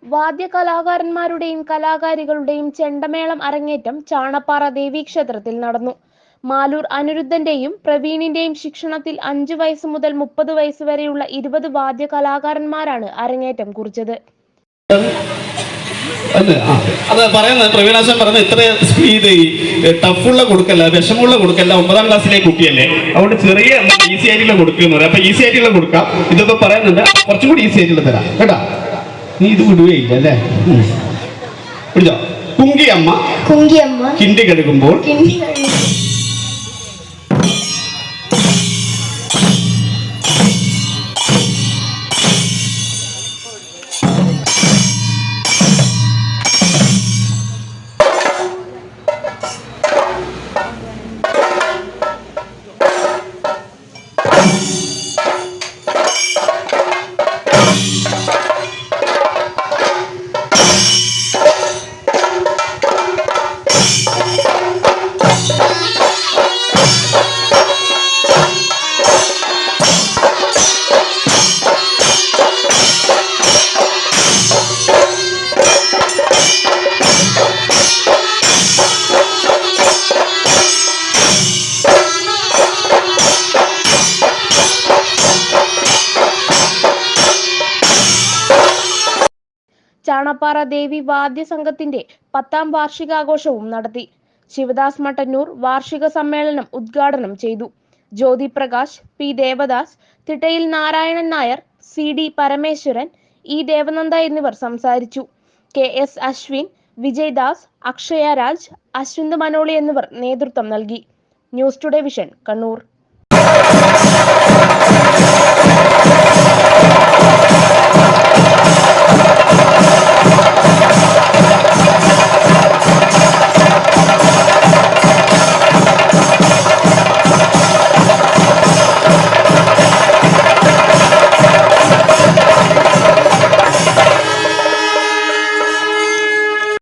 വാദ്യകലാകാരന്മാരുടെയും കലാകാരികളുടെയും ചെണ്ടമേളം അരങ്ങേറ്റം ചാണപ്പാറ ദേവീക്ഷേത്രത്തിൽ നടന്നു. മാലൂർ അനിരുദ്ധന്റെയും പ്രവീണിന്റെയും ശിക്ഷണത്തിൽ 5 വയസ്സ് മുതൽ 30 വയസ്സ് വരെയുള്ള 20 വാദ്യകലാകാരന്മാരാണ് അരങ്ങേറ്റം കുറിച്ചത്. അത് പറയുന്നത് പ്രവീണാശൻ പറഞ്ഞ ഇത്ര സ്പീഡ് ടഫുള്ള കൊടുക്കല്ല, വിഷമുള്ള കൊടുക്കല്ല. 9ാം ക്ലാസ്സിലെ കുട്ടിയല്ലേ, അതുകൊണ്ട് ചെറിയ ഈസി ആയിട്ടുള്ള കൊടുക്കുന്നു പറയാം. അപ്പൊ ഈസി ആയിട്ടുള്ള കൊടുക്കാം. ഇതിപ്പോ പറയുന്നുണ്ട് കുറച്ചും കൂടി ഈസി ആയിട്ടുള്ള തരാം കേട്ടാ. നീ ഇത് വിടുകയില്ല അല്ലേ? പിടിച്ചോ. കുങ്കിയമ്മ കിണ്ടി കഴുകുമ്പോൾ ചാണപ്പാറ ദേവി വാദ്യ സംഘത്തിന്റെ 10ാം വാർഷികാഘോഷവും നടത്തി. ശിവദാസ് മട്ടന്നൂർ വാർഷിക സമ്മേളനം ഉദ്ഘാടനം ചെയ്തു. ജ്യോതി Prakash, P Devdas, തിട്ടയിൽ Narayanan Nair, CD Parameswaran, E Devananda എന്നിവർ സംസാരിച്ചു. KS അശ്വിൻ, വിജയ്ദാസ്, അക്ഷയ രാജ്, അശ്വിന്ത് മനോളി എന്നിവർ നേതൃത്വം നൽകി. News today vision, Kannur.